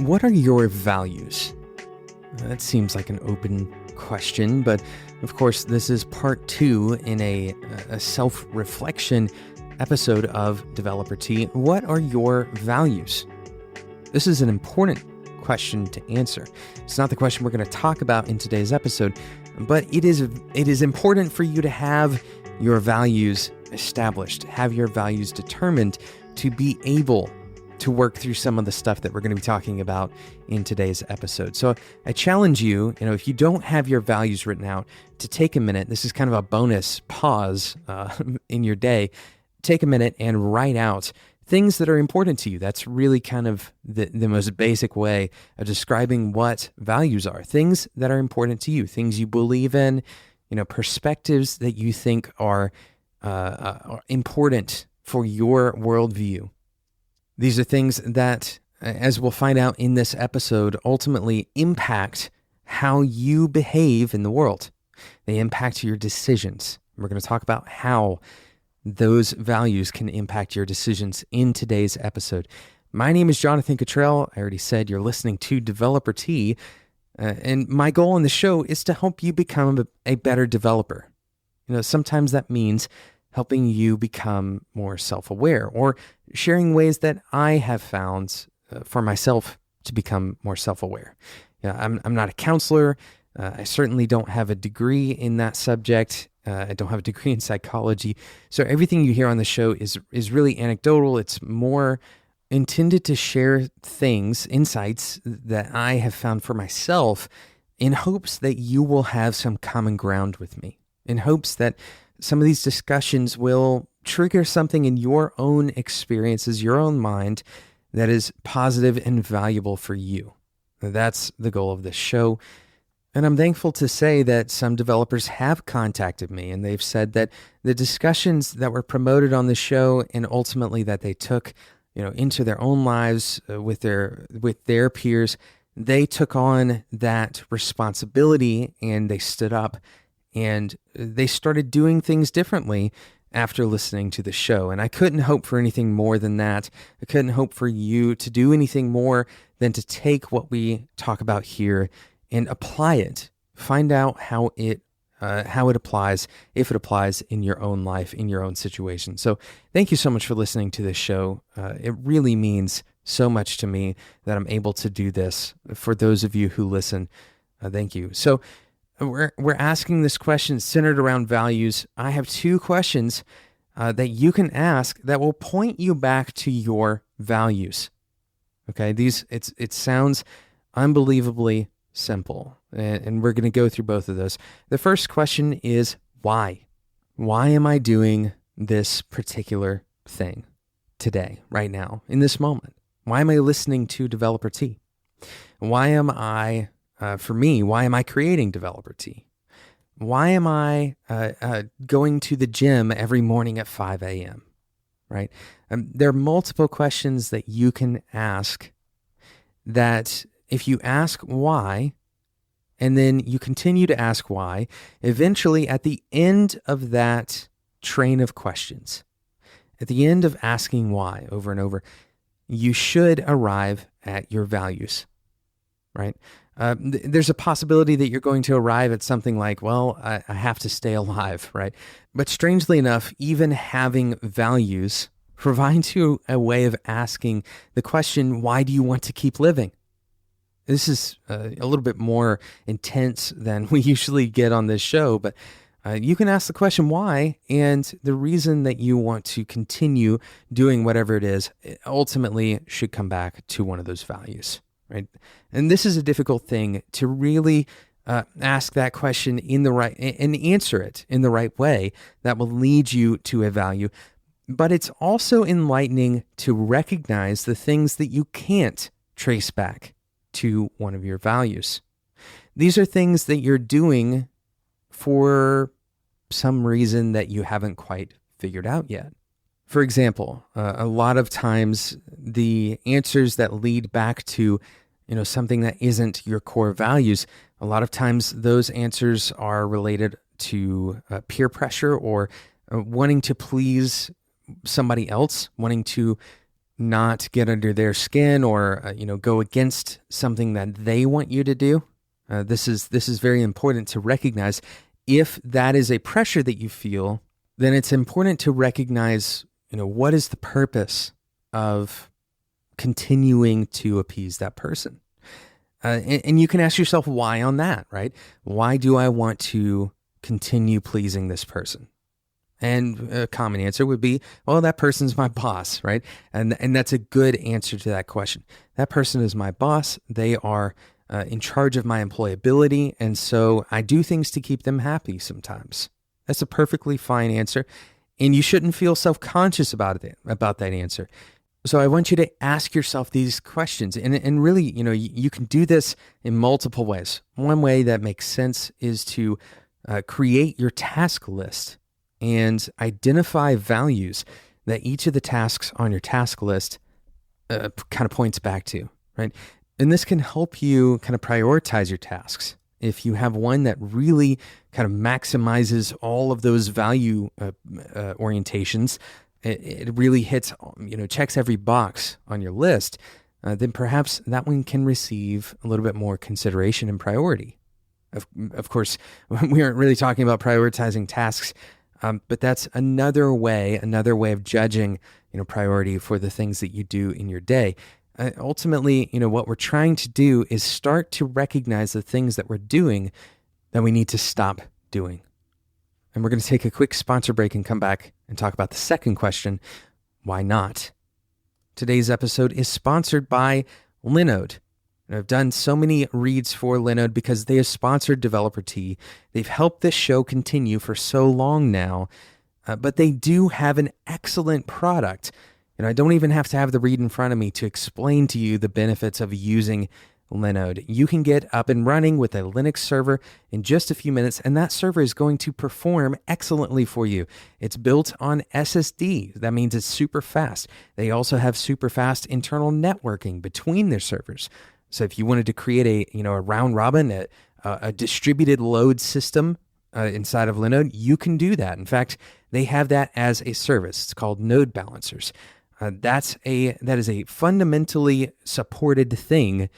What are your values? That seems like an open question, but of course, this is part 2 in a self-reflection episode of Developer Tea. What are your values? This is an important question to answer. It's not the question we're going to talk about in today's episode, but it is important for you to have your values established, have your values determined to be able to work through some of the stuff that we're going to be talking about in today's episode. So I challenge you, if you don't have your values written out, to take a minute. This is kind of a bonus pause in your day. Take a minute and write out things that are important to you. That's really kind of the most basic way of describing what values are. Things that are important to you, things you believe in, perspectives that you think are important for your worldview. These are things that, as we'll find out in this episode, ultimately impact how you behave in the world. They impact your decisions. We're going to talk about how those values can impact your decisions in today's episode. My name is Jonathan Cottrell. I already said you're listening to Developer Tea, and my goal on the show is to help you become a better developer. Sometimes that means helping you become more self-aware or sharing ways that I have found for myself to become more self-aware. I'm not a counselor. I certainly don't have a degree in that subject. I don't have a degree in psychology. So everything you hear on the show is really anecdotal. It's more intended to share things, insights that I have found for myself in hopes that you will have some common ground with me, in hopes that some of these discussions will trigger something in your own experiences, your own mind, that is positive and valuable for you. That's the goal of this show. And I'm thankful to say that some developers have contacted me, and they've said that the discussions that were promoted on the show and ultimately that they took, into their own lives with their peers, they took on that responsibility and they stood up and they started doing things differently after listening to the show. And I couldn't hope for anything more than that. I couldn't hope for you to do anything more than to take what we talk about here and apply it. Find out how it applies, if it applies in your own life, in your own situation. So thank you so much for listening to this show. It really means so much to me that I'm able to do this. For those of you who listen, thank you. So we're asking this question centered around values. I have 2 questions that you can ask that will point you back to your values. Okay, it sounds unbelievably simple, and we're going to go through both of those. The first question is why? Why am I doing this particular thing today, right now, in this moment? Why am I listening to Developer Tea? Why am I why am I creating Developer Tea? Why am I going to the gym every morning at 5 a.m., right? There are multiple questions that you can ask that if you ask why, and then you continue to ask why, eventually at the end of that train of questions, at the end of asking why over and over, you should arrive at your values, right? There's a possibility that you're going to arrive at something like, I have to stay alive, right? But strangely enough, even having values provides you a way of asking the question, why do you want to keep living? This is a little bit more intense than we usually get on this show, but you can ask the question why, and the reason that you want to continue doing whatever it is, it ultimately should come back to one of those values. Right? And this is a difficult thing to really ask that question in the right and answer it in the right way that will lead you to a value. But it's also enlightening to recognize the things that you can't trace back to one of your values. These are things that you're doing for some reason that you haven't quite figured out yet. For example, a lot of times the answers that lead back to something that isn't your core values, a lot of times those answers are related to peer pressure or wanting to please somebody else, wanting to not get under their skin or go against something that they want you to do. This is very important to recognize. If that is a pressure that you feel, then it's important to recognize, what is the purpose of continuing to appease that person. And you can ask yourself why on that, right? Why do I want to continue pleasing this person? And a common answer would be, well, that person's my boss, right? And that's a good answer to that question. That person is my boss. They are in charge of my employability. And so I do things to keep them happy sometimes. That's a perfectly fine answer. And you shouldn't feel self-conscious about that answer. So I want you to ask yourself these questions. And really, you can do this in multiple ways. One way that makes sense is to create your task list and identify values that each of the tasks on your task list kind of points back to, right? And this can help you kind of prioritize your tasks. If you have one that really kind of maximizes all of those value orientations, it really hits, checks every box on your list, then perhaps that one can receive a little bit more consideration and priority. Of course, we aren't really talking about prioritizing tasks, but that's another way of judging, priority for the things that you do in your day. Ultimately, what we're trying to do is start to recognize the things that we're doing that we need to stop doing. And we're going to take a quick sponsor break and come back and talk about the second question, why not? Today's episode is sponsored by Linode. And I've done so many reads for Linode because they have sponsored Developer Tea. They've helped this show continue for so long now, but they do have an excellent product. And I don't even have to have the read in front of me to explain to you the benefits of using Linode. You can get up and running with a Linux server in just a few minutes, and that server is going to perform excellently for you. It's built on SSD. That means it's super fast. They also have super fast internal networking between their servers. So if you wanted to create a round robin, a distributed load system inside of Linode, you can do that. In fact, they have that as a service. It's called Node Balancers. That is a fundamentally supported thing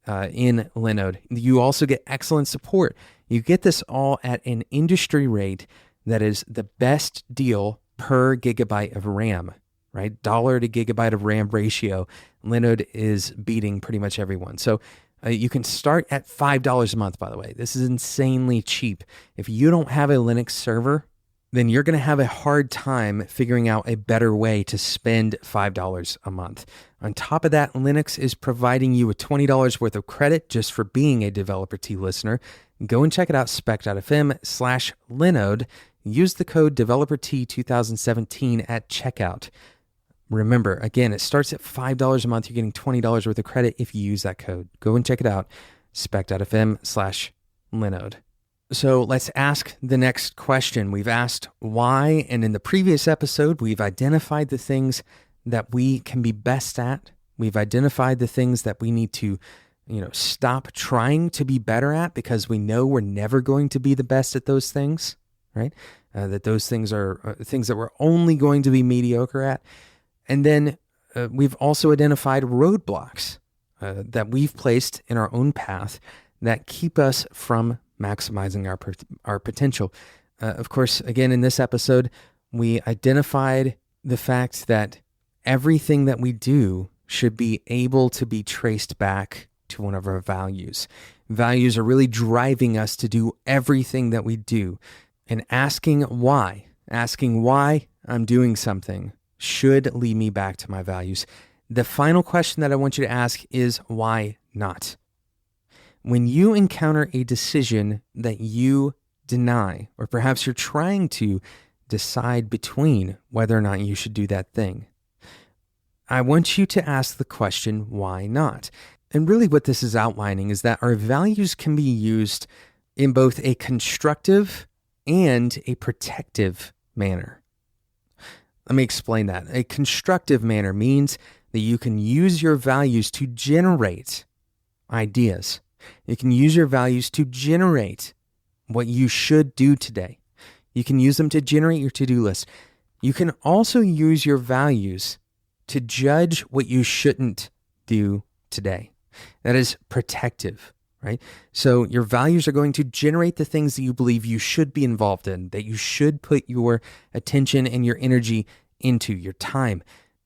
in Linode. You also get excellent support. You get this all at an industry rate that is the best deal per gigabyte of RAM, right? Dollar to gigabyte of RAM ratio. Linode is beating pretty much everyone. So you can start at $5 a month, by the way. This is insanely cheap. If you don't have a Linux server, then you're going to have a hard time figuring out a better way to spend $5 a month. On top of that, Linux is providing you with $20 worth of credit just for being a Developer Tea listener. Go and check it out, spec.fm/Linode. Use the code DeveloperT2017 at checkout. Remember, again, it starts at $5 a month. You're getting $20 worth of credit if you use that code. Go and check it out, spec.fm/Linode. So let's ask the next question. We've asked why, and in the previous episode, we've identified the things that we can be best at. We've identified the things that we need to, stop trying to be better at because we know we're never going to be the best at those things, right? That those things are things that we're only going to be mediocre at. And then we've also identified roadblocks that we've placed in our own path that keep us from maximizing our potential. Of course, again, in this episode, we identified the fact that everything that we do should be able to be traced back to one of our values. Values are really driving us to do everything that we do. And asking why I'm doing something should lead me back to my values. The final question that I want you to ask is why not? When you encounter a decision that you deny, or perhaps you're trying to decide between whether or not you should do that thing, I want you to ask the question, why not? And really what this is outlining is that our values can be used in both a constructive and a protective manner. Let me explain that. A constructive manner means that you can use your values to generate ideas. You can use your values to generate what you should do today. You can use them to generate your to-do list. You can also use your values to judge what you shouldn't do today. That is protective, right? So your values are going to generate the things that you believe you should be involved in, that you should put your attention and your energy into, your time.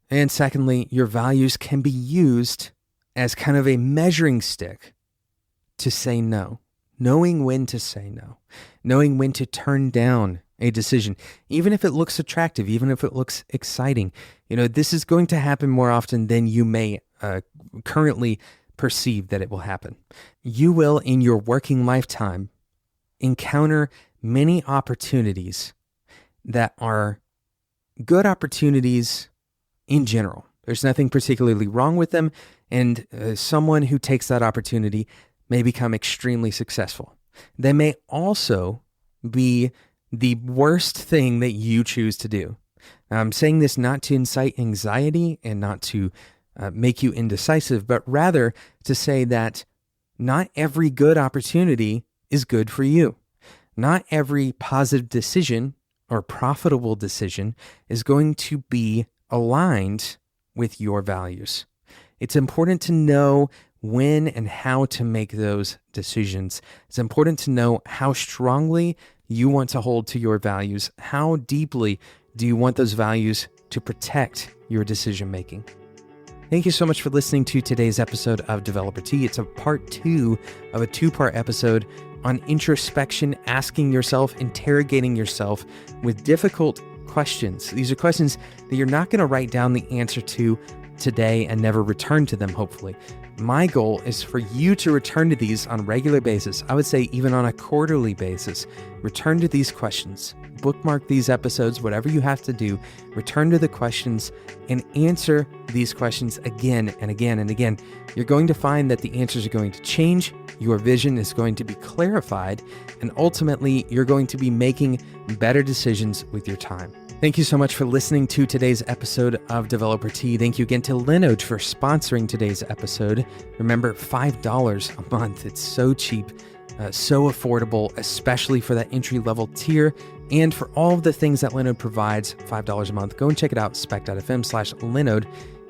And secondly, your values can be used as kind of a measuring stick to say no, knowing when to say no, knowing when to turn down a decision, even if it looks attractive, even if it looks exciting. This is going to happen more often than you may currently perceive that it will happen. You will, in your working lifetime, encounter many opportunities that are good opportunities in general. There's nothing particularly wrong with them, and someone who takes that opportunity may become extremely successful. They may also be the worst thing that you choose to do. Now, I'm saying this not to incite anxiety and not to make you indecisive, but rather to say that not every good opportunity is good for you. Not every positive decision or profitable decision is going to be aligned with your values. It's important to know when and how to make those decisions. It's important to know how strongly you want to hold to your values. How deeply do you want those values to protect your decision making? Thank you so much for listening to today's episode of Developer Tea. It's a part 2 of a 2-part episode on introspection, asking yourself, interrogating yourself with difficult questions. These are questions that you're not going to write down the answer to today and never return to them, hopefully. My goal is for you to return to these on a regular basis. I would say even on a quarterly basis. Return to these questions. Bookmark these episodes, whatever you have to do. Return to the questions and answer these questions again and again and again. You're going to find that the answers are going to change. Your vision is going to be clarified. And ultimately, you're going to be making better decisions with your time. Thank you so much for listening to today's episode of Developer Tea. Thank you again to Linode for sponsoring today's episode. Remember, $5 a month. It's so cheap, so affordable, especially for that entry-level tier. And for all of the things that Linode provides, $5 a month. Go and check it out, spec.fm/Linode.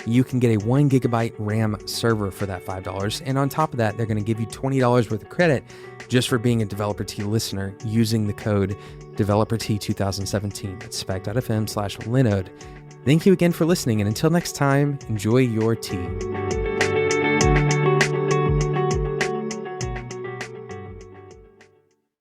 You can get a 1 gigabyte RAM server for that $5. And on top of that, they're going to give you $20 worth of credit just for being a Developer Tea listener using the code DeveloperT2017 at spec.fm/Linode. Thank you again for listening, and until next time, enjoy your tea.